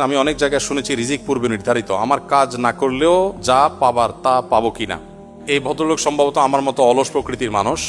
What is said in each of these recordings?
আমি অনেক জায়গায় শুনেছি রিজিক পূর্বে নির্ধারিত, আমার কাজ না করলেও যা পাবার তা পাবো কিনা। এই ভদ্রলোক সম্ভবত আমার মতো অলস প্রকৃতির মানুষ।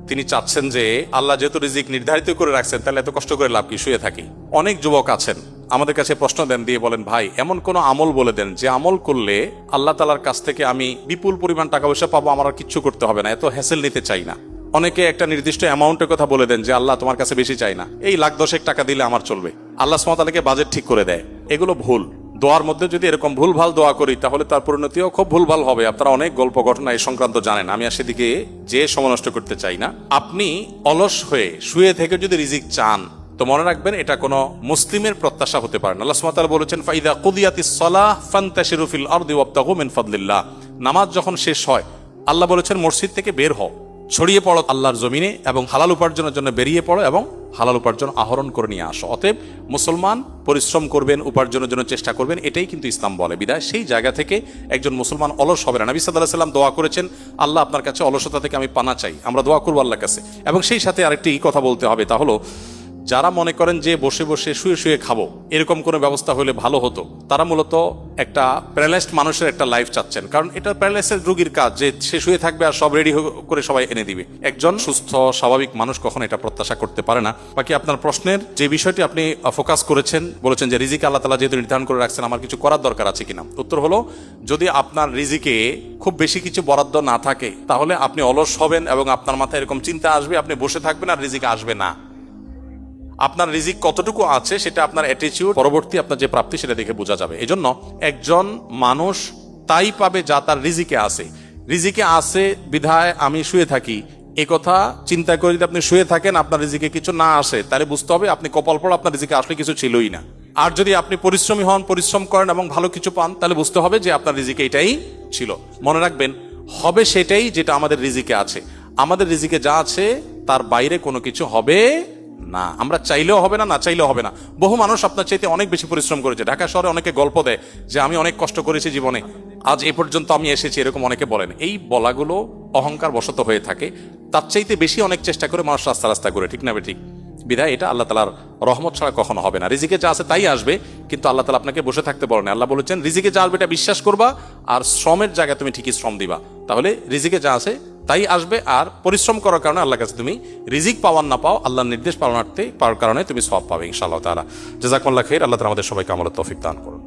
তিনি চাচ্ছেন যে আল্লাহ যেহেতু রিজিক নির্ধারিত করে রাখছেন, তাহলে এত কষ্ট করে লাভ কি, শুয়ে থাকি। অনেক যুবক আছেন আমাদের কাছে প্রশ্ন দেন, দিয়ে বলেন ভাই এমন কোন আমল বলে দেন যে আমল করলে আল্লাহ তাআলার কাছ থেকে আমি বিপুল পরিমাণ টাকা পয়সা পাবো, আমার আর কিচ্ছু করতে হবে না, এত হ্যাসেল নিতে চাই না। অনেকে একটা নির্দিষ্ট অ্যামাউন্টের কথা বলে দেন যে আল্লাহ তোমার কাছে বেশি চাই না, এই লাখ দশেক টাকা দিলে আমার চলবে। আল্লাহ সুবহানাহু ওয়া তাআলাকে বাজেট ঠিক করে দেয়। এগুলো ভুল। দোয়ার মধ্যে যদি এরকম ভুলভাল দোয়া করি তাহলে তার পরিণতিও খুব ভুলভাল হবে। আপনারা অনেক গল্প ঘটনা এই সংক্রান্ত জানেন, আমি আর সেদিকে যে সময় নষ্ট করতে চাই না। আপনি অলস হয়ে শুয়ে থেকে যদি রিজিক চান তো মনে রাখবেন এটা কোনো মুসলিমের প্রত্যাশা হতে পারে না। আল্লাহ সুবহানাহু ওয়া তাআলা বলেছেন ফাইদা কুদিয়াতিস সালাহ ফান্তাশিরু ফিল আরদি ওয়াবতাগু মিন ফাদলিল্লাহ। নামাজ যখন শেষ হয় আল্লাহ বলেছেন মসজিদ থেকে বের হও, ছড়িয়ে পড়ো আল্লাহর জমিনে এবং হালাল উপার্জনের জন্য বেরিয়ে পড়ো এবং হালাল উপার্জন আহরণ করে নিয়ে আসো। অতএব মুসলমান পরিশ্রম করবেন, উপার্জনের জন্য চেষ্টা করবেন, এটাই কিন্তু ইসলাম বলে। বিদায় সেই জায়গা থেকে একজন মুসলমান অলস হবে না। নবী সাল্লাল্লাহু আলাইহি ওয়াসাল্লাম দোয়া করেছেন, আল্লাহ আপনার কাছে অলসতা থেকে আমি পানা চাই। আমরা দোয়া করবো আল্লাহর কাছে। এবং সেই সাথে আরেকটি কথা বলতে হবে, তা হলো যারা মনে করেন যে বসে বসে শুয়ে শুয়ে খাবো, এরকম কোনো ব্যবস্থা হলে ভালো হতো, তারা মূলত একটা প্যারালাইজড মানুষের একটা লাইফ চাচ্ছেন। কারণ এটা প্যারালাইসিস রোগীর কাজ যে সে শুয়ে থাকবে আর সব রেডি করে সবাই এনে দিবে। একজন সুস্থ স্বাভাবিক মানুষ কখনো এটা প্রত্যাশা করতে পারে না। বাকি আপনার প্রশ্নের যে বিষয়টি আপনি ফোকাস করেছেন, বলেছেন যে রিজিক আল্লাহ তাআলা যেহেতু নির্ধারণ করে রাখছেন, আমার কিছু করার দরকার আছে কিনা। উত্তর হলো, যদি আপনার রিজিকে খুব বেশি কিছু বরাদ্দ না থাকে তাহলে আপনি অলস হবেন এবং আপনার মাথায় এরকম চিন্তা আসবে, আপনি বসে থাকবেন আর রিজিক আসবে না। আপনার রিজিক কতটুকু আছে সেটা আপনার অ্যাটিটিউড, পরবর্তী আপনার যে প্রাপ্তি সেটা দেখে বোঝা যাবে। এজন্য একজন মানুষ তাই পাবে যা তার রিজিকে আছে। রিজিকে আছে বিধায় আমি শুয়ে থাকি, এ কথা চিন্তা করে যদি আপনি শুয়ে থাকেন আপনার রিজিকে কিছু না আসে, তাহলে বুঝতে হবে আপনি কপাল পড়া, আপনার রিজিকে আসলে কিছু ছিলই না। আর যদি আপনি পরিশ্রমী হন, পরিশ্রম করেন এবং ভালো কিছু পান, তাহলে বুঝতে হবে যে আপনার রিজিকে এটাই ছিল। মনে রাখবেন, হবে সেটাই যেটা আমাদের রিজিকে আছে। আমাদের রিজিকে যা আছে তার বাইরে কোনো কিছু হবে না। আমরা চাইলেও হবে না, না চাইলেও হবে না। বহু মানুষ আপনার চাইতে অনেক বেশি পরিশ্রম করেছে। ঢাকা শহরে অনেকে গল্প দেয় যে আমি অনেক কষ্ট করেছি জীবনে, আজ এ পর্যন্ত আমি এসেছি, এরকম অনেকে বলেন। এই বলাগুলো অহংকার বশত হয়ে থাকে। তার চাইতে বেশি অনেক চেষ্টা করে মানুষ রাস্তা রাস্তা করে, ঠিক না ঠিক? বিধায় এটা আল্লাহ তাআলার রহমত ছাড়া কখনো হবে না। রিজিকে যা আছে তাই আসবে, কিন্তু আল্লাহ তাআলা আপনাকে বসে থাকতে বলেন। আল্লাহ বলেছেন রিজিকে যা আসবে এটা বিশ্বাস করবা আর শ্রমের জায়গায় তুমি ঠিকই শ্রম দিবা, তাহলে রিজিকে যা আছে তাই আসবে। আর পরিশ্রম করার কারণে আল্লাহর কাছে তুমি রিজিক পাওয়ার না পাও, আল্লাহর নির্দেশ পালনার্থে পাওয়ার কারণে তুমি সওয়াব পাবে ইনশাআল্লাহ তাআলা। জাযাকুমুল্লাহ খাইর। আল্লাহ তাআলা আমাদের সবাইকে আমলের তৌফিক দান করুন।